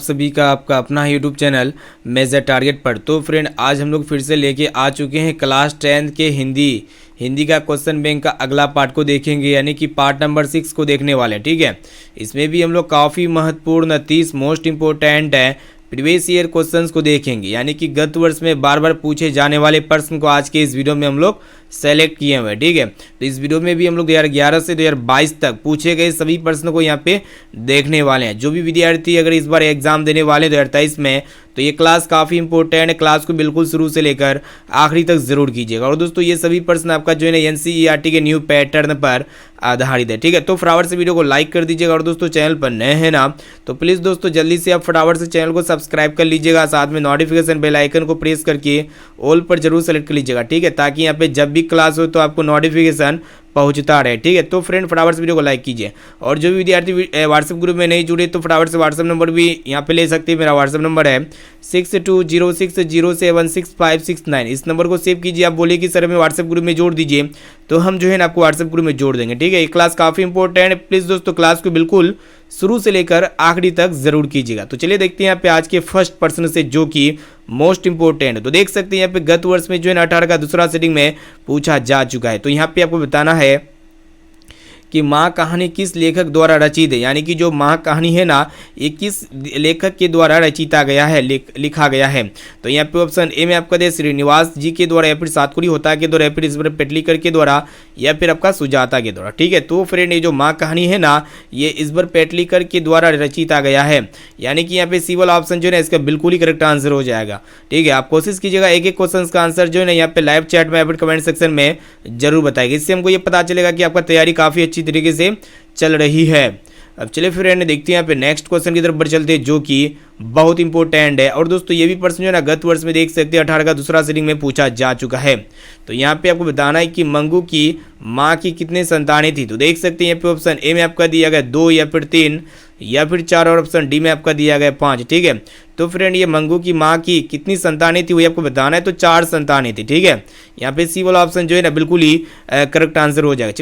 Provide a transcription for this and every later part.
सभी का आपका अपना यूट्यूब चैनल मेजर टारगेट पर। तो फ्रेंड, आज हम लोग फिर से लेके आ चुके हैं क्लास 10 के हिंदी का क्वेश्चन बैंक का अगला पार्ट को देखेंगे, यानी कि पार्ट नंबर 6 को देखने वाले हैं। ठीक है, इसमें भी हम लोग काफ़ी महत्वपूर्ण 30 मोस्ट इंपॉर्टेंट है प्रीवियस ईयर क्वेश्चंस को देखेंगे, यानी कि गत वर्ष में बार बार पूछे जाने वाले प्रश्न को आज के इस वीडियो में हम लोग सेलेक्ट किए हुए हैं। ठीक है, तो इस वीडियो में भी हम लोग 2011 से 2022 तक पूछे गए सभी प्रश्नों को यहाँ पे देखने वाले हैं। जो भी विद्यार्थी अगर इस बार एग्जाम देने वाले 2023 में, तो ये क्लास काफ़ी इंपॉर्टेंट है। क्लास को बिल्कुल शुरू से लेकर आखिरी तक जरूर कीजिएगा। और दोस्तों, ये सभी प्रश्न आपका जो है ना एनसीईआरटी के न्यू पैटर्न पर आधारित है। ठीक है, तो फटाफट से वीडियो को लाइक कर दीजिएगा। और दोस्तों, चैनल पर नए हैं ना, तो प्लीज़ दोस्तों जल्दी से आप फटाफट से चैनल को सब्सक्राइब कर लीजिएगा। साथ में नोटिफिकेशन बेल आइकन को प्रेस करके ऑल पर जरूर सेलेक्ट कर लीजिएगा। ठीक है, ताकि यहाँ पे जब भी क्लास हो तो आपको नोटिफिकेशन पहुंचता रहे। ठीक है, तो फ्रेंड फटाफट से वीडियो को लाइक कीजिए। और जो भी विद्यार्थी व्हाट्सएप ग्रुप में नहीं जुड़े तो फटाफट से व्हाट्सएप नंबर भी यहाँ पे ले सकते हैं। मेरा व्हाट्सएप नंबर है 6206076569। इस नंबर को सेव कीजिए। आप बोलिए कि सर हमें व्हाट्सएप ग्रुप में जोड़ दीजिए, तो हम जो है ना आपको व्हाट्सएप ग्रुप में जोड़ देंगे। ठीक है, ये क्लास काफ़ी इंपॉर्टेंट है। प्लीज़ दोस्तों क्लास को बिल्कुल शुरू से लेकर आखिरी तक जरूर कीजिएगा। तो चलिए देखते हैं यहाँ पे आज के फर्स्ट प्रश्न से, जो कि मोस्ट इंपॉर्टेंट है। तो देख सकते हैं यहाँ पे गत वर्ष में जो है ना 18 का दूसरा सेटिंग में पूछा जा चुका है। तो यहाँ पे आपको बताना है कि माँ कहानी किस लेखक द्वारा रचित है, यानी कि जो माँ कहानी है ना, ये किस लेखक के द्वारा रचिता गया है, लिखा गया है। तो यहाँ पे ऑप्शन ए में आपका दे श्रीनिवास जी के द्वारा, या फिर सातकुरी होता के द्वारा, या फिर ईश्वर पेटलीकर के द्वारा, या फिर आपका सुजाता के द्वारा। ठीक है, तो फ्रेंड ये जो माँ कहानी है ना, ये ईश्वर पेटलीकर के द्वारा रचिता गया है, यानी कि यहाँ पे सी वाला ऑप्शन जो है ना इसका बिल्कुल ही करेक्ट आंसर हो जाएगा। ठीक है, आप कोशिश कीजिएगा एक एक क्वेश्चन का आंसर जो है ना यहाँ पे लाइव चैट में या फिर कमेंट सेक्शन में जरूर बताइएगा। इससे हमको ये पता चलेगा कि आपका तैयारी काफ़ी अच्छी तरीके से चल रही है। अब चलिए फ्रेंड देखते हैं यहाँ पे नेक्स्ट क्वेश्चन की तरफ बढ़ चलते हैं, जो कि बहुत इंपॉर्टेंट है। और दोस्तों, ये भी प्रश्न जो है ना गत वर्ष में देख सकते हैं 18 का दूसरा सेटिंग में पूछा जा चुका है। तो यहाँ पे आपको बताना है कि मंगू की माँ की कितनी संतानें थी। तो देख सकते हैं यहाँ पे ऑप्शन ए में आपका दिया गया 2, या फिर 3, या फिर 4, और ऑप्शन डी में आपका दिया गया 5। ठीक है, तो फ्रेंड ये मंगू की माँ की कितनी संतानें थी वही आपको बताना है। तो 4 संतानें थी। ठीक है, यहाँ पे सी वाला ऑप्शन जो है ना बिल्कुल ही करेक्ट आंसर हो जाएगा।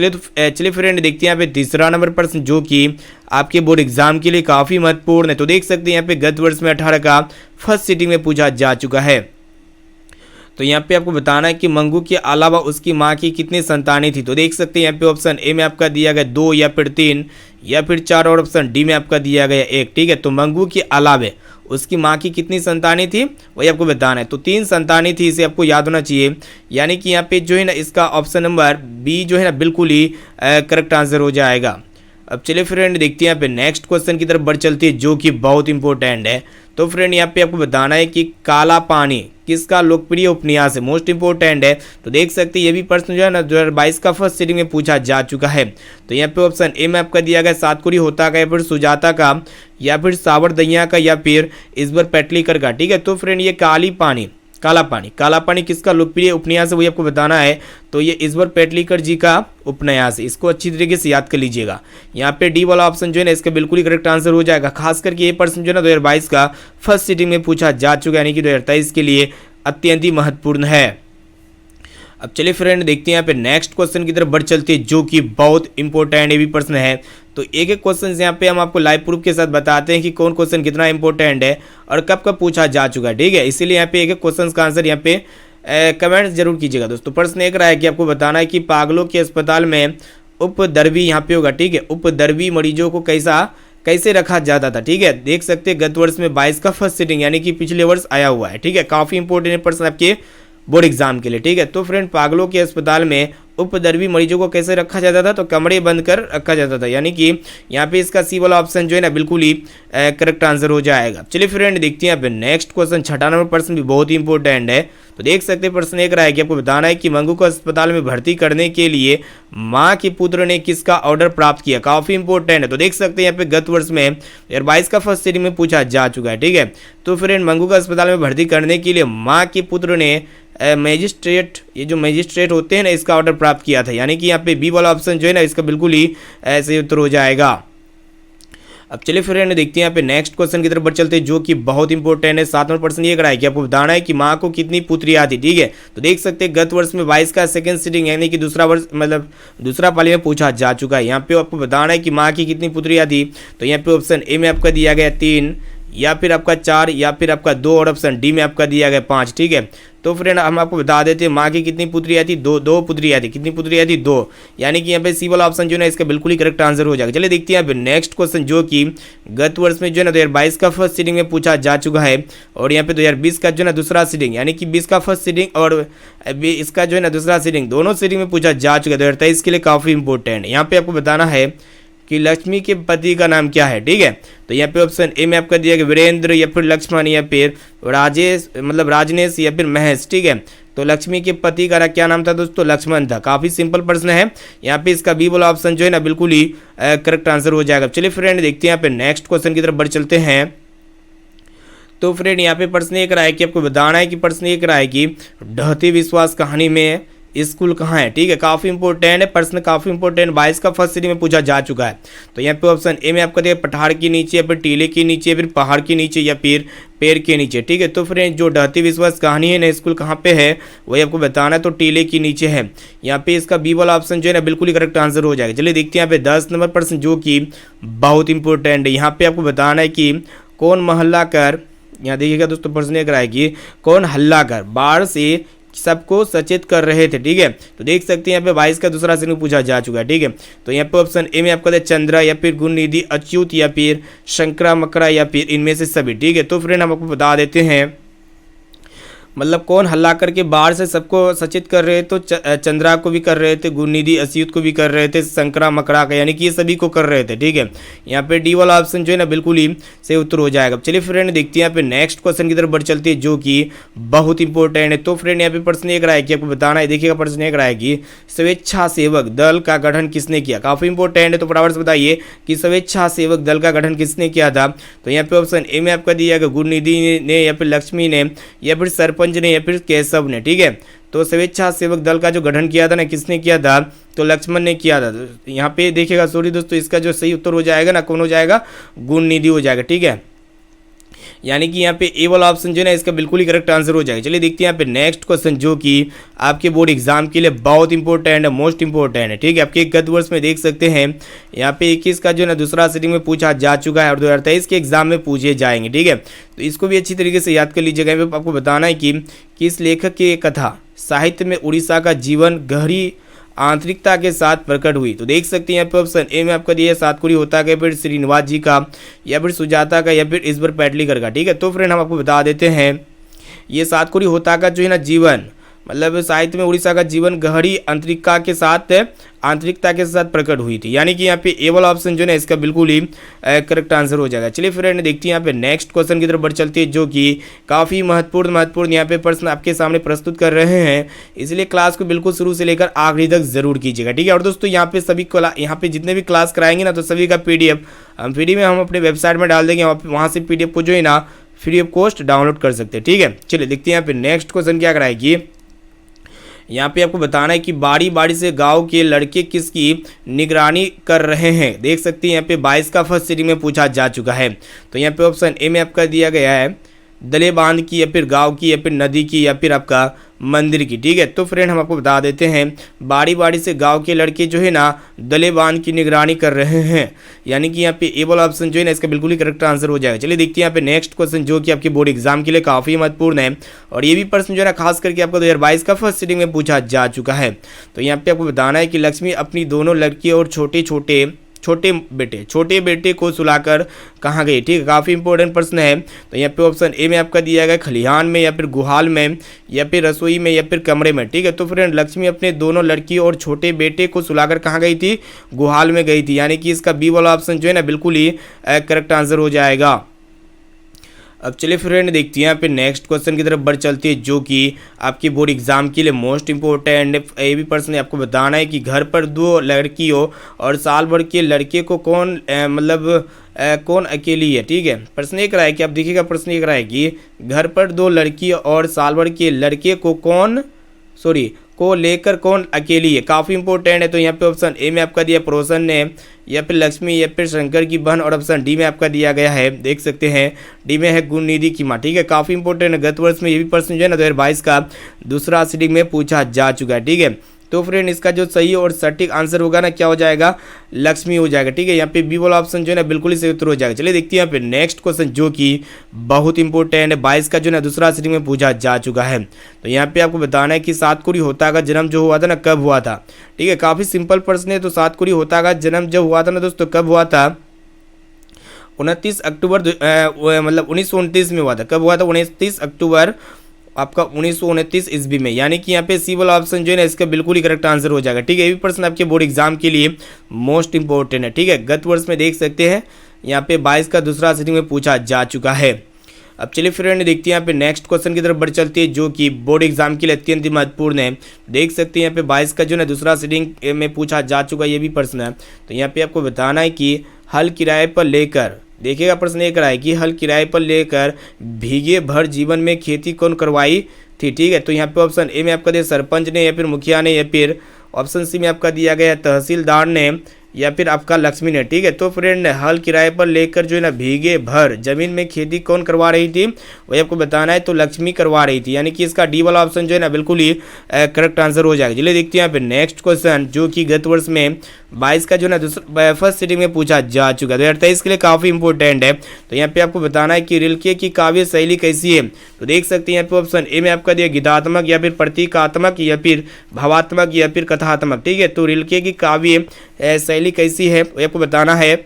चलिए फ्रेंड देखते हैं यहाँ पे तीसरा नंबर प्रश्न, जो कि आपके बोर्ड एग्जाम के लिए काफ़ी महत्वपूर्ण है। तो देख सकते हैं यहाँ पे गत वर्ष में 18 का फर्स्ट सीटिंग में पूछा जा चुका है। तो यहाँ पे आपको बताना है कि मंगू के अलावा उसकी माँ की कितनी संतानें थी। तो देख सकते हैं यहाँ पे ऑप्शन ए में आपका दिया गया 2, या फिर 3, या फिर 4, और ऑप्शन डी में आपका दिया गया 1। ठीक है, तो मंगू के अलावा उसकी माँ की कितनी संतानें थी वही आपको बताना है। तो 3 संतानें थी, इसे आपको याद होना चाहिए, यानी कि यहाँ पे जो है ना इसका ऑप्शन नंबर बी जो है ना बिल्कुल ही करेक्ट आंसर हो जाएगा। अब चलिए फ्रेंड देखते हैं यहाँ पे नेक्स्ट क्वेश्चन की तरफ बढ़ चलती है, जो कि बहुत इंपॉर्टेंट है। तो फ्रेंड यहाँ पे आपको बताना है कि काला पानी किसका लोकप्रिय उपन्यास है, मोस्ट इंपॉर्टेंट है। तो देख सकते हैं ये भी प्रश्न जो है ना 2022 का फर्स्ट सीटिंग में पूछा जा चुका है। तो यहाँ पे ऑप्शन ए में आपका दिया गया सातकुरी होता का, या फिर सुजाता का, या फिर सावरदैया का, या फिर ईश्वर पेटलीकर का। ठीक है, तो फ्रेंड ये काला पानी किसका लोकप्रिय उपन्यास है वही आपको बताना है। तो ये ईश्वर पेटलीकर जी का उपन्यास है, इसको अच्छी तरीके से याद कर लीजिएगा। यहाँ पे डी वाला ऑप्शन जो है ना इसका बिल्कुल ही करेक्ट आंसर हो जाएगा। खास करके ये प्रश्न जो है ना 2022 का फर्स्ट सीटिंग में पूछा जा चुका है, यानी कि 2023 के लिए अत्यंत ही महत्वपूर्ण है। अब चलिए फ्रेंड देखते हैं यहाँ पे नेक्स्ट क्वेश्चन की तरफ बढ़ चलते हैं, जो कि बहुत इंपॉर्टेंट ये भी प्रश्न है। तो एक एक क्वेश्चन यहाँ पे हम आपको लाइव प्रूफ के साथ बताते हैं कि कौन क्वेश्चन कितना इंपॉर्टेंट है और कब कब पूछा जा चुका है। ठीक है, इसीलिए यहाँ पे एक एक क्वेश्चन का आंसर यहाँ पे कमेंट जरूर कीजिएगा। दोस्तों, प्रश्न एक रहा है कि आपको बताना है कि पागलों के अस्पताल में उपद्रवी यहाँ पे होगा। ठीक है, उपद्रवी मरीजों को कैसे रखा जाता था। ठीक है, देख सकते हैं गत वर्ष में 22 का फर्स्ट सीटिंग, यानी कि पिछले वर्ष आया हुआ है। ठीक है, काफ़ी इंपॉर्टेंट प्रश्न आपके बोर्ड एग्जाम के लिए। ठीक है, तो फ्रेंड पागलों के अस्पताल में उपद्रवी मरीजों को कैसे रखा जाता था, तो कमरे बंद कर रखा जाता था, यानी कि यहाँ पे इसका सी वाला ऑप्शन जो है ना बिल्कुल ही करेक्ट आंसर हो जाएगा। चलिए फ्रेंड देखते हैं यहाँ पे नेक्स्ट क्वेश्चन, छठा नंबर प्रश्न भी बहुत ही इंपॉर्टेंट है। तो देख सकते हैं प्रश्न एक रहा है कि आपको बताना है कि मंगू को अस्पताल में भर्ती करने के लिए माँ के पुत्र ने किसका ऑर्डर प्राप्त किया। काफ़ी इंपॉर्टेंट है। तो देख सकते हैं यहाँ पे गत वर्ष में 2022 का फर्स्ट सीटिंग में पूछा जा चुका है। ठीक है, तो फ्रेंड मंगू को अस्पताल में भर्ती करने के लिए माँ के पुत्र ने मजिस्ट्रेट, ये जो मजिस्ट्रेट होते हैं ना, इसका ऑर्डर प्राप्त किया था, यानी कि यहाँ पे बी वाला ऑप्शन जो है ना इसका बिल्कुल ही सही उत्तर हो जाएगा। अब चलिए फ्रेंड देखते हैं यहाँ पे नेक्स्ट क्वेश्चन की तरफ बढ़ चलते हैं, जो कि बहुत इंपॉर्टेंट है। 7 नंबर प्रश्न ये करा है कि आपको बताना है कि माँ को कितनी पुत्रियाँ थी। ठीक है, तो देख सकते हैं गत वर्ष में 22 का सेकंड सीटिंग, यानी कि दूसरा पाली में पूछा जा चुका है। यहाँ पे आपको बताना है कि माँ की कितनी पुत्रियाँ थी। तो यहाँ पे ऑप्शन ए में आपका दिया गया 3, या फिर आपका 4 या फिर आपका 2 और ऑप्शन डी में आपका दिया गया 5। ठीक है, तो फ्रेंड हम आपको बता देते हैं माँ की कितनी पुत्री आई थी, दो पुत्री आई थी। कितनी पुत्री आई थी? 2। यानी कि यहाँ पे सी वाला ऑप्शन जो है इसका बिल्कुल ही करेक्ट आंसर हो जाएगा। चलिए देखते हैं यहाँ पे नेक्स्ट क्वेश्चन, जो कि गत वर्ष में जो है ना 2022 का फर्स्ट सीटिंग में पूछा जा चुका है, और यहाँ पे 2020 का जो है ना दूसरा सीटिंग, यानी कि 20 का फर्स्ट सीटिंग और इसका जो है ना दूसरा सीटिंग, दोनों सीटिंग में पूछा जा चुका है। 2023 के लिए काफ़ी इंपॉर्टेंट यहाँ पे आपको बताना है कि लक्ष्मी के पति का नाम क्या है। ठीक है, तो यहाँ पे ऑप्शन ए में आपका दिया गया वीरेंद्र या फिर लक्ष्मण या फिर राजेश, मतलब राजनेश या फिर महेश। ठीक है, तो लक्ष्मी के पति का क्या नाम था दोस्तों? लक्ष्मण था। काफ़ी सिंपल प्रश्न है, यहाँ पे इसका बी वाला ऑप्शन जो है ना बिल्कुल ही करेक्ट आंसर हो जाएगा। चलिए फ्रेंड देखते हैं यहाँ पे नेक्स्ट क्वेश्चन की तरफ बढ़ चलते हैं। तो फ्रेंड यहाँ पे प्रश्न एक रहा है कि आपको बताना है कि प्रश्न एक रहा है कि ढहते विश्वास कहानी में स्कूल कहाँ है। ठीक है, काफ़ी इंपॉर्टेंट है प्रश्न, काफ़ी इंपॉर्टेंट। 22 का फर्स्ट सीटिंग में पूछा जा चुका है। तो यहाँ पे ऑप्शन ए में आपका दिया पठार के नीचे या फिर टीले के नीचे या फिर पहाड़ के नीचे या फिर पेड़ के नीचे। ठीक है, तो फ्रेंड जो ढहती विश्वास कहानी है ना स्कूल कहाँ पे है वही आपको बताना है, तो टीले के नीचे है। यहाँ पे इसका बी वाला ऑप्शन जो है ना बिल्कुल ही करेक्ट आंसर हो जाएगा। चलिए देखते हैं यहाँ पे 10 नंबर प्रश्न, जो कि बहुत इंपॉर्टेंट है। यहाँ पे आपको बताना है कि कौन महल्ला कर, यहाँ देखिएगा दोस्तों प्रश्न एक रहा है कि कौन हल्ला कर बाढ़ से सबको सचेत कर रहे थे। ठीक है, तो देख सकते हैं यहाँ पे 22 का दूसरा सीटिंग पूछा जा चुका है। ठीक है, तो यहाँ पे ऑप्शन ए में आपका है चंद्रा या फिर गुणनिधि, अच्युत या फिर शंकरा मकरा या फिर इनमें से सभी। ठीक है, तो फ्रेंड हम आपको बता देते हैं मतलब कौन हल्ला करके बाहर से सबको सचेत कर रहे, तो चंद्रा को भी कर रहे थे, गुणनिधि अच्युत को भी कर रहे थे, शंकरा मकरा का, यानी कि ये सभी को कर रहे थे। ठीक है, यहाँ पे डी वाला ऑप्शन जो है ना बिल्कुल ही सही उत्तर हो जाएगा। चलिए फ्रेंड देखते हैं यहाँ पे नेक्स्ट क्वेश्चन की तरफ बढ़ चलती है, जो कि बहुत इंपॉर्टेंट है। तो फ्रेंड यहाँ पे प्रश्न एक रहा है कि आपको बताना है, देखिएगा प्रश्न एक रहा है कि स्वेच्छा सेवक दल का गठन किसने किया। काफ़ी इंपॉर्टेंट है, तो फटाफट से बताइए कि स्वेच्छा सेवक दल का गठन किसने किया था। तो यहाँ पे ऑप्शन ए में आपका दिया गया गुणनिधि ने या फिर लक्ष्मी ने या फिर सरपंच ने या फिर केशव ने। ठीक है, तो स्वेच्छा सेवक दल का जो गठन किया था ना किसने किया था, तो लक्ष्मण ने किया था। तो यहाँ पे देखिएगा, सॉरी दोस्तों, इसका जो सही उत्तर हो जाएगा ना कौन हो जाएगा, गुणनिधि हो जाएगा। ठीक है, यानी कि यहाँ पे ए वाला ऑप्शन जो है ना इसका बिल्कुल ही करेक्ट आंसर हो जाएगा। चलिए देखते हैं यहाँ पे नेक्स्ट क्वेश्चन, जो कि आपके बोर्ड एग्जाम के लिए बहुत इंपॉर्टेंट है, मोस्ट इंपॉर्टेंट है। ठीक है, आपके गत वर्ष में देख सकते हैं यहाँ पे 21 का जो है ना दूसरा सीटिंग में पूछा जा चुका है और 2023 के एग्जाम में पूछे जाएंगे। ठीक है, तो इसको भी अच्छी तरीके से याद कर लीजिएगा। यहाँ पे आपको बताना है कि किस लेखक की कथा साहित्य में उड़ीसा का जीवन गहरी आंतरिकता के साथ प्रकट हुई। तो देख सकते हैं यहाँ पे ऑप्शन ए में आपका दिया है सातकुरी होता का, फिर श्रीनिवास जी का या फिर सुजाता का या फिर ईश्वर पैटलीकर का। ठीक है, तो फ्रेंड हम आपको बता देते हैं ये सातकुरी होता का जो है ना जीवन मतलब साहित्य में उड़ीसा का जीवन गहरी आंतरिकता के साथ प्रकट हुई थी, यानी कि यहाँ पे ए वाला ऑप्शन जो है ना इसका बिल्कुल ही करेक्ट आंसर हो जाएगा। चलिए फ्रेंड देखते हैं यहाँ पे नेक्स्ट क्वेश्चन की तरफ बढ़ चलती है, जो कि काफ़ी महत्वपूर्ण यहाँ पे प्रश्न आपके सामने प्रस्तुत कर रहे हैं, इसलिए क्लास को बिल्कुल शुरू से लेकर आखिरी तक जरूर कीजिएगा। ठीक है, और दोस्तों यहाँ पे सभी यहाँ पे जितने भी क्लास कराएंगे ना तो सभी का PDF हम फ्री में हम अपने वेबसाइट में डाल देंगे, वहाँ से PDF को जो है ना फ्री ऑफ कॉस्ट डाउनलोड कर सकते हैं। ठीक है, चलिए देखते हैं यहाँ पे नेक्स्ट क्वेश्चन क्या कराएगी। यहाँ पे आपको बताना है कि बारी बारी से गांव के लड़के किसकी निगरानी कर रहे हैं। देख सकते हैं यहाँ पे 22 का फर्स्ट सीटिंग में पूछा जा चुका है। तो यहाँ पे ऑप्शन ए में आपका दिया गया है दले बांध की या फिर गांव की या फिर नदी की या फिर आपका मंदिर की। ठीक है, तो फ्रेंड हम आपको बता देते हैं बारी बारी से गांव के लड़के जो है ना दले बांध की निगरानी कर रहे हैं, यानी कि यहाँ पे ए वाला ऑप्शन जो है ना इसका बिल्कुल ही करेक्ट आंसर हो जाएगा। चलिए देखते हैं यहाँ पे नेक्स्ट क्वेश्चन, जो कि आपके बोर्ड एग्जाम के लिए काफ़ी महत्वपूर्ण है और ये भी प्रश्न जो है ना खास करके आपको 2022 का फर्स्ट सीटिंग में पूछा जा चुका है। तो यहाँ पे आपको बताना है कि लक्ष्मी अपनी दोनों लड़की और छोटे बेटे को सुलाकर कहाँ गई। ठीक है, काफ़ी इंपॉर्टेंट प्रश्न है। तो यहाँ पे ऑप्शन ए में आपका दिया गया खलिहान में या फिर गुहाल में या फिर रसोई में या फिर कमरे में। ठीक है, तो फ्रेंड लक्ष्मी अपने दोनों लड़की और छोटे बेटे को सुलाकर कहाँ गई थी, गुहाल में गई थी, यानी कि इसका बी वाला ऑप्शन जो है ना बिल्कुल ही करेक्ट आंसर हो जाएगा। अब चलिए फ्रेंड देखते हैं यहाँ पे नेक्स्ट क्वेश्चन की तरफ बढ़ चलती है, जो कि आपकी बोर्ड एग्जाम के लिए मोस्ट इंपॉर्टेंट ये भी प्रश्न आपको बताना है कि घर पर 2 लड़कियों और साल भर के लड़के को कौन अकेली है। ठीक है, प्रश्न एक रहा है कि आप देखिएगा, प्रश्न एक रहा है कि घर पर 2 लड़की और साल भर के लड़के को लेकर कौन अकेली है। काफ़ी इंपॉर्टेंट है। तो यहाँ पे ऑप्शन ए में आपका दिया प्रोसन ने या फिर लक्ष्मी या फिर शंकर की बहन, और ऑप्शन डी में आपका दिया गया है, देख सकते हैं डी में है गुणनिधि की माँ। ठीक है, काफ़ी इंपॉर्टेंट है। गत वर्ष में ये भी प्रश्न जो है ना 2022 का दूसरा सीटिंग में पूछा जा चुका है। ठीक है, तो फ्रेंड इसका जो सही और सटीक आंसर होगा ना क्या हो जाएगा, लक्ष्मी हो जाएगा। ठीक है, यहाँ पे बी वाला ऑप्शन जो है ना बिल्कुल ही सही उत्तर हो जाएगा। चलिए देखते हैं यहाँ पे नेक्स्ट क्वेश्चन जो कि बहुत इंपॉर्टेंट है, 22 का जो है दूसरा सीटिंग में पूछा जा चुका है। तो यहाँ पे आपको बताना है कि सातकुरी होता का जन्म जो हुआ था ना कब हुआ था। ठीक है, काफी सिंपल प्रश्न है। तो सातकुरी होता का जन्म जब हुआ था ना दोस्तों, कब हुआ था, 29 अक्टूबर मतलब 1929 में हुआ था। कब हुआ था, 29 अक्टूबर आपका 1929 ईस्वी में। यानी कि यहाँ पे सी वाला ऑप्शन जो है ना इसका बिल्कुल ही करेक्ट आंसर हो जाएगा। ठीक है, ये भी प्रश्न आपके बोर्ड एग्जाम के लिए मोस्ट इंपॉर्टेंट है। ठीक है, गत वर्ष में देख सकते हैं यहाँ पे 22 का दूसरा सीटिंग में पूछा जा चुका है। अब चलिए फ्रेंड देखते हैं यहाँ पे नेक्स्ट क्वेश्चन की तरफ बढ़ चलती है जो कि बोर्ड एग्जाम के लिए अत्यंत ही महत्वपूर्ण है। देख सकते हैं यहाँ पे 22 का जो है दूसरा सीटिंग में पूछा जा चुका ये भी प्रश्न है। तो यहाँ पे आपको बताना है कि हल किराए पर लेकर, देखिएगा प्रश्न ये कराए कि हल किराए पर लेकर भीगे भर जीवन में खेती कौन करवाई थी। ठीक है, तो यहाँ पे ऑप्शन ए में आपका दिया सरपंच ने, या फिर मुखिया ने, या फिर ऑप्शन सी में आपका दिया गया तहसीलदार ने, या फिर आपका लक्ष्मी ने। ठीक है, तो फ्रेंड हल किराए पर लेकर जो है ना भीगे भर जमीन में खेती कौन करवा रही थी, वही आपको बताना है। तो लक्ष्मी करवा रही थी, यानी कि इसका डी वाला ऑप्शन जो है ना बिल्कुल ही करेक्ट आंसर हो जाएगा। चलिए देखते हैं यहाँ पे नेक्स्ट क्वेश्चन जो कि गत वर्ष में 22 का जो है ना फर्स्ट सीटिंग में पूछा जा चुका है। 2023 के लिए काफी इंपॉर्टेंट है। तो यहाँ पे आपको बताना है कि रिल्के की काव्य शैली कैसी है। तो देख सकते हैं यहाँ पे ऑप्शन ए में आपका दिया गीतात्मक, या फिर प्रतीकात्मक, या फिर भावात्मक, या फिर कथात्मक। ठीक है, तो रिल्के की काव्य शैली कैसी है आपको बताना है।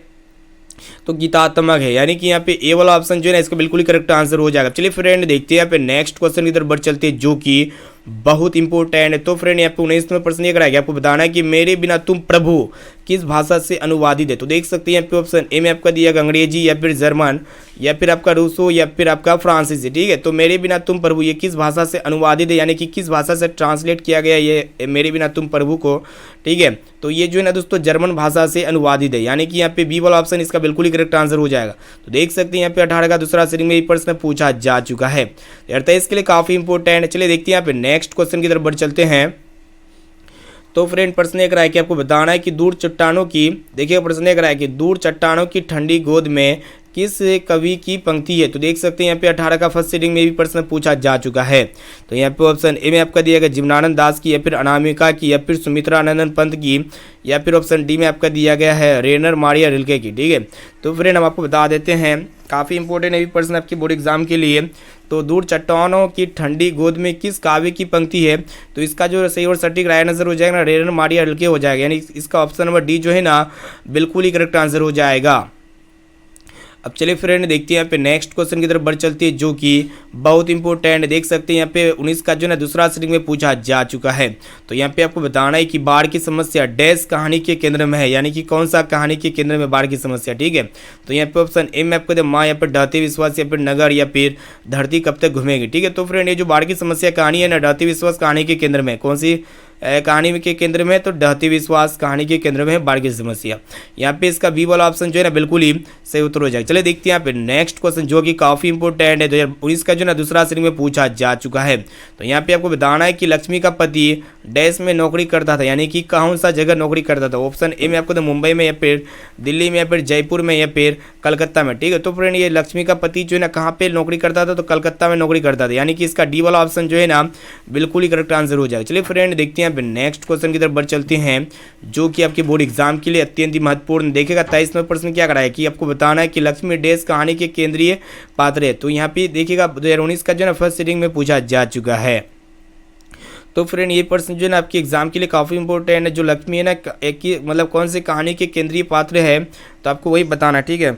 तो गीतात्मक है, यानी कि यहाँ पे ए वाला ऑप्शन जो है ना इसका बिल्कुल ही करेक्ट आंसर हो जाएगा। चलिए फ्रेंड देखते हैं यहाँ पे नेक्स्ट क्वेश्चन की तरफ बढ़ चलते हैं जो कि बहुत इंपॉर्टेंट है। तो फ्रेंड यहाँ पे 19वें प्रश्न ये कराएगा, आपको बताना है कि मेरे बिना तुम प्रभु किस भाषा से अनुवादित है। तो देख सकते हैं यहाँ पे ऑप्शन ए में आपका दिया अंग्रेजी, या फिर जर्मन, या फिर आपका रूसो, या फिर आपका फ्रांसीसी। ठीक है, तो मेरे बिना तुम प्रभु ये किस भाषा से अनुवादित है, यानी कि किस भाषा से ट्रांसलेट किया गया ये मेरे बिना तुम प्रभु को। ठीक है, तो ये जो है ना दोस्तों जर्मन भाषा से अनुवादित है, यानी कि यहाँ पे बी वाला ऑप्शन इसका बिल्कुल ही करेक्ट आंसर हो जाएगा। तो देख सकते हैं यहाँ पे 18 का दूसरा सीटिंग में ये प्रश्न पूछा जा चुका है। 28 के लिए काफी इंपॉर्टेंट है। चलिए देखते हैं यहाँ पे नेक्स्ट क्वेश्चन की तरफ बढ़ चलते हैं। तो फ्रेंड प्रश्न एक रहा है कि आपको बताना है कि दूर चट्टानों की, देखिए प्रश्न एक रहा है कि दूर चट्टानों की ठंडी गोद में किस कवि की पंक्ति है। तो देख सकते हैं यहाँ पे 18 का फर्स्ट सीटिंग में भी प्रश्न पूछा जा चुका है। तो यहाँ पे ऑप्शन ए में आपका दिया गया जीवनानंद दास की, या फिर अनामिका की, या फिर सुमित्रा नंदन पंत की, या फिर ऑप्शन डी में आपका दिया गया है रेनर मारिया रिल्के की। ठीक है, तो फ्रेंड हम आपको बता देते हैं, काफ़ी इंपॉर्टेंट है भी प्रश्न आपके बोर्ड एग्जाम के लिए। तो दूर चट्टानों की ठंडी गोद में किस काव्य की पंक्ति है। तो इसका जो सही और सटीक राय नजर हो जाएगा ना रेनर मारिया रिल्के हो जाएगा, यानी इसका ऑप्शन नंबर डी जो है ना बिल्कुल ही करेक्ट आंसर हो जाएगा। अब चलिए फ्रेंड देखते हैं यहाँ पे नेक्स्ट क्वेश्चन की तरफ बढ़ चलती है जो कि बहुत इंपॉर्टेंट, देख सकते हैं यहाँ पे 19 का जो है दूसरा सीटिंग में पूछा जा चुका है। तो यहाँ पे आपको बताना है कि बाढ़ की समस्या डैश कहानी के केंद्र में है, यानी कि कौन सा कहानी के केंद्र में बाढ़ की समस्या। ठीक है, तो यहाँ पे ऑप्शन ए में आपको माँ, या फिर डहते विश्वास, या फिर नगर, या फिर धरती कब तक घूमेगी। ठीक है, तो फ्रेंड ये जो बाढ़ की समस्या कहानी है ना डहते विश्वास कहानी के केंद्र में, कौन सी कहानी के केंद्र में, तो डहती विश्वास कहानी के केंद्र में है बाढ़ की समस्या। यहाँ पे इसका बी वाला ऑप्शन जो है ना बिल्कुल ही सही उत्तर हो जाएगा। चलिए देखते हैं यहाँ पे नेक्स्ट क्वेश्चन जो कि काफी इंपॉर्टेंट है, 2019 का जो ना दूसरा सीटिंग में पूछा जा चुका है। तो यहाँ पे आपको बताना है कि लक्ष्मी का पति डैश में नौकरी करता था, यानी कि कौन सा जगह नौकरी करता था। ऑप्शन ए में आपको मुंबई में, या फिर दिल्ली में, या फिर जयपुर में, या फिर कलकत्ता में। ठीक है, तो फ्रेंड ये लक्ष्मी का पति जो है ना कहाँ पे नौकरी करता था, तो कलकत्ता में नौकरी करता था, यानी कि इसका डी वाला ऑप्शन जो है ना बिल्कुल ही करेक्ट आंसर हो जाएगा। चलिए फ्रेंड देखते हैं यहाँ पे नेक्स्ट क्वेश्चन की तरफ बढ़ चलते हैं जो कि आपके बोर्ड एग्जाम के लिए अत्यंत ही महत्वपूर्ण। देखिएगा 23वें प्रश्न क्या कराया कि आपको बताना है कि लक्ष्मी डैश कहानी के केंद्रीय पात्र है। तो यहाँ पे देखिएगा 2019 का जो है ना फर्स्ट सीटिंग में पूछा जा चुका है। तो फ्रेंड ये प्रश्न जो है ना आपके एग्जाम के लिए काफ़ी इंपॉर्टेंट है। जो लक्ष्मी है ना एक ही मतलब कौन से कहानी के केंद्रीय पात्र है, तो आपको वही बताना। ठीक है,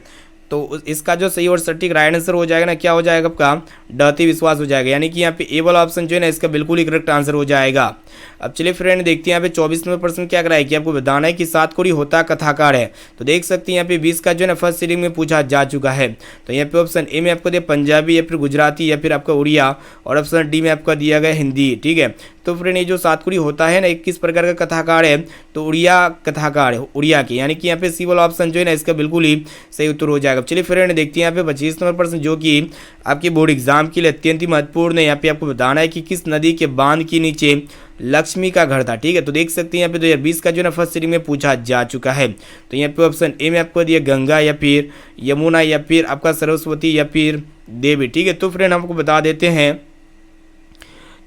तो इसका जो सही और सटीक राइट आंसर हो जाएगा ना क्या हो जाएगा आपका डहती विश्वास हो जाएगा, यानी कि यहाँ पे ए वाला ऑप्शन जो है ना इसका बिल्कुल ही करेक्ट आंसर हो जाएगा। अब चलिए फ्रेंड देखते हैं यहाँ पे 24वें प्रश्न क्या कराया कि आपको बताना है कि सातकोरी होता कथाकार है। तो देख सकते हैं यहाँ पे 20 का जो है ना फर्स्ट सीटिंग में पूछा जा चुका है। तो यहाँ पे ऑप्शन ए में आपको दिया पंजाबी, या फिर गुजराती, या फिर आपका उड़िया, और ऑप्शन डी में आपका दिया गया हिंदी। ठीक है, तो फ्रेंड ये जो सातकोरी होता है ना एक किस प्रकार का कथाकार है, तो उड़िया कथाकार है, उड़िया की, यानी कि यहाँ पे सी वाला ऑप्शन जो है ना इसका बिल्कुल ही सही उत्तर हो जाएगा। चलिए फ्रेंड देखते हैं यहाँ पे 25 नंबर प्रश्न जो कि आपके बोर्ड एग्जाम के लिए अत्यंत ही महत्वपूर्ण है। यहाँ पे आपको बताना है कि किस नदी के बांध के नीचे लक्ष्मी का घर था। ठीक है, तो देख सकते हैं यहाँ पे 2020 का जो है ना फर्स्ट सीटिंग में पूछा जा चुका है। तो यहाँ पे ऑप्शन ए में आपको दिया गंगा, या फिर यमुना, या फिर आपका सरस्वती, या फिर देवी। ठीक है, तो फ्रेंड हमको बता देते हैं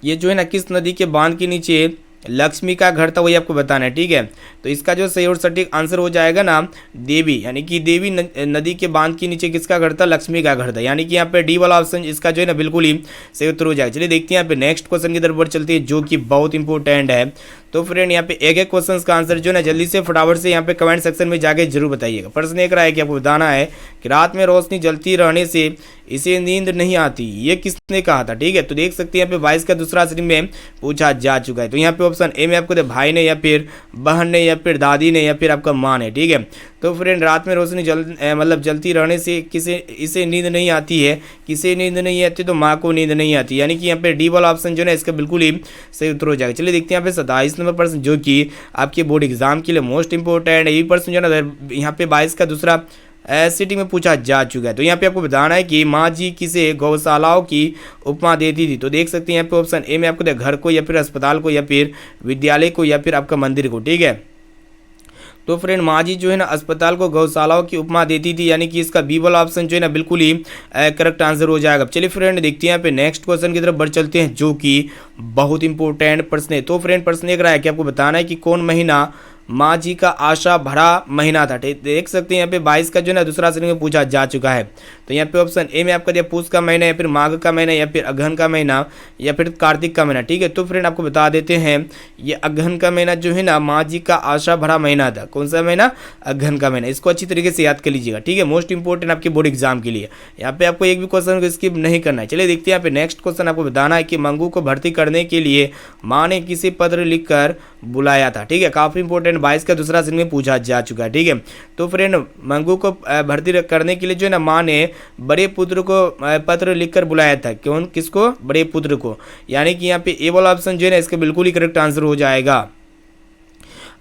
ये जो है ना किस नदी के बांध के नीचे लक्ष्मी का घर था वही आपको बताना है, ठीक है। तो इसका जो सही और सटीक आंसर हो जाएगा ना देवी, यानी कि देवी नदी के बांध के नीचे किसका घर था, लक्ष्मी का घर था, यानी कि यहाँ पे डी वाला ऑप्शन इसका जो है ना बिल्कुल ही सही उत्तर हो जाएगा। चलिए देखते हैं यहाँ पे नेक्स्ट क्वेश्चन की तरफ बढ़ चलते हैं जो कि बहुत इंपॉर्टेंट है। तो फ्रेंड यहाँ पे एक एक क्वेश्चन का आंसर जो है ना जल्दी से फटाफट से यहाँ पे कमेंट सेक्शन में जाके जरूर बताइएगा। प्रश्न एक रहा है कि आपको बताना है कि रात में रोशनी जलती रहने से इसे नींद नहीं आती, ये किसने कहा था, ठीक है। तो देख सकते हैं यहाँ पे 22 का दूसरा श्रेणी में पूछा जा चुका है। तो यहाँ पे ऑप्शन ए में आपको दे भाई ने या फिर बहन ने या फिर दादी ने या फिर आपका माँ ने, ठीक है। तो फ्रेंड रात में रोशनी मतलब जलती रहने से इसे नींद नहीं आती है, किसे नींद नहीं आती, तो माँ को नींद नहीं आती, यानी कि यहाँ पे डी वाला ऑप्शन जो है इसका बिल्कुल ही सही उत्तर हो जाएगा। चलिए देखते हैं यहाँ पे 27 नंबर प्रश्न जो कि आपके बोर्ड एग्जाम के लिए मोस्ट इंपॉर्टेंट है। ये प्रश्न जो है ना यहाँ पे 22 का दूसरा सिटी में पूछा जा चुका है। तो यहाँ पे आपको बताना है कि माँ जी किसे गौशालाओं की उपमा देती थी। तो देख सकते हैं यहाँ पे ऑप्शन ए में आपको घर को या फिर अस्पताल को या फिर विद्यालय को या फिर आपका मंदिर को, ठीक है। तो फ्रेंड माँ जी जो है ना अस्पताल को गौशालाओं की उपमा देती थी, यानी कि इसका बी वाला ऑप्शन जो है ना बिल्कुल ही करेक्ट आंसर हो जाएगा। चलिए फ्रेंड देखते हैं यहाँ पे नेक्स्ट क्वेश्चन की तरफ बढ़ चलते हैं जो कि बहुत इंपॉर्टेंट प्रश्न है। तो फ्रेंड प्रश्न एक रहा है कि आपको बताना है कि कौन महीना माँ जी का आशा भरा महीना था। देख सकते हैं यहाँ पे 22 का जो है ना दूसरा श्रेणी में पूछा जा चुका है। तो यहाँ पे ऑप्शन ए में आपका दिया पूस का महीना या फिर माघ का महीना या फिर अगहन का महीना या फिर कार्तिक का महीना, ठीक है। तो फ्रेंड आपको बता देते हैं ये अगहन का महीना जो है ना माँ जी का आशा भरा महीना था। कौन सा महीना, अगहन का महीना। इसको अच्छी तरीके से याद कर लीजिएगा, ठीक है, मोस्ट इंपॉर्टेंट आपके बोर्ड एग्जाम के लिए। यहाँ पे आपको एक भी क्वेश्चन को स्किप नहीं करना है। चलिए देखते हैं यहाँ पे नेक्स्ट क्वेश्चन आपको बताना है कि मंगू को भर्ती करने के लिए माँ ने किसे पत्र लिखकर बुलाया था, ठीक है। काफी इंपॉर्टेंट 22 का दूसरा श्रेणी में पूछा जा चुका है, ठीक है। तो फ्रेंड मंगू को भर्ती करने के लिए जो है ना माँ ने बड़े पुत्र को पत्र लिखकर बुलाया था। कौन, किसको, बड़े पुत्र को, यानी कि यहाँ पे ए वाला ऑप्शन जो है ना इसका बिल्कुल ही करेक्ट आंसर हो जाएगा।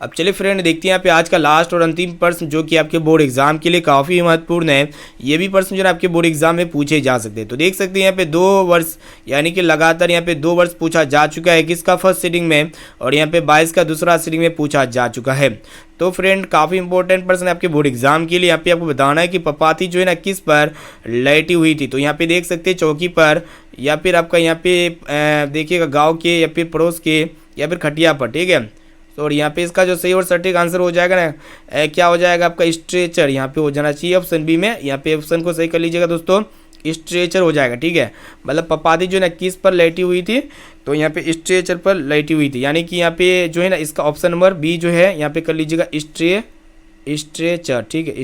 अब चलिए फ्रेंड देखते हैं यहाँ पे आज का लास्ट और अंतिम प्रश्न जो कि आपके बोर्ड एग्जाम के लिए काफ़ी महत्वपूर्ण है। ये भी प्रश्न जो है आपके बोर्ड एग्जाम में पूछे जा सकते हैं। तो देख सकते हैं यहाँ पे 2 वर्ष यानी कि लगातार यहाँ पे 2 वर्ष पूछा जा चुका है किसका, फर्स्ट सीटिंग में, और यहाँ पे 22 का दूसरा सीटिंग में पूछा जा चुका है। तो फ्रेंड काफ़ी इंपॉर्टेंट प्रश्न है आपके बोर्ड एग्जाम के लिए। यहाँ पे आपको बताना है कि पपाती जो है ना किस पर लेटी हुई थी। तो यहाँ पे देख सकते हैं चौकी पर या फिर आपका यहाँ पे देखिएगा गाँव के या फिर पड़ोस के या फिर खटिया पर, ठीक है। तो और यहाँ पे इसका जो सही और सटीक आंसर हो जाएगा ना क्या हो जाएगा आपका स्ट्रेचर, यहाँ पे हो जाना चाहिए ऑप्शन बी में। यहाँ पे ऑप्शन को सही कर लीजिएगा दोस्तों, स्ट्रेचर हो जाएगा, ठीक है। मतलब पपाती जो है ना किस पर लेटी हुई थी, तो यहाँ पे स्ट्रेचर पर लेटी हुई थी, यानी कि यहाँ पे जो है ना इसका ऑप्शन नंबर बी जो है यहाँ पे कर लीजिएगा स्ट्रेचर, ठीक है,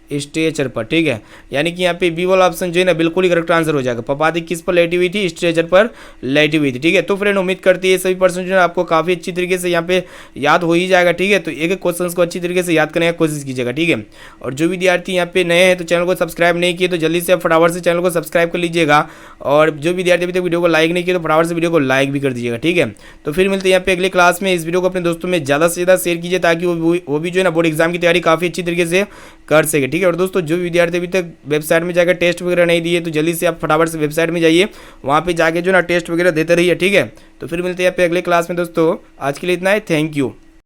स्ट्रेचर पर, ठीक है। यानी कि यहाँ पे बी वाला ऑप्शन जो है ना बिल्कुल ही करेक्ट आंसर हो जाएगा। पपाती किस पर लेटी हुई थी, स्ट्रेचर पर लेटी हुई थी, ठीक है। तो फ्रेंड उम्मीद करती है सभी पर्सन जो है आपको काफ़ी अच्छी तरीके से यहाँ पे याद हो ही जाएगा, ठीक है। तो एक एक क्वेश्चन को अच्छी तरीके से याद करने की कोशिश कीजिएगा, ठीक है। और जो विद्यार्थी यहाँ पे नए हैं तो चैनल को सब्सक्राइब नहीं किए तो जल्दी से फटाफट से चैनल को सब्सक्राइब कर लीजिएगा, और जो विद्यार्थी अभी तक वीडियो को लाइक नहीं किए तो फटाफट से वीडियो को लाइक भी कर दीजिएगा, ठीक है। तो फिर मिलते हैं यहाँ पे अगले क्लास में। इस वीडियो को अपने दोस्तों में ज़्यादा से ज़्यादा शेयर कीजिए ताकि वो भी जो है ना बोर्ड एग्जाम की तैयारी काफ़ी अच्छी तरीके से कर सके, ठीक है। और दोस्तों जो विद्यार्थी अभी तक वेबसाइट में जाकर टेस्ट वगैरह नहीं दिए तो जल्दी से आप फटाफट से वेबसाइट में जाइए, वहाँ पे जाके जो ना टेस्ट वगैरह देते रहिए, ठीक है। तो फिर मिलते हैं यहाँ पे अगले क्लास में दोस्तों। आज के लिए इतना है, थैंक यू।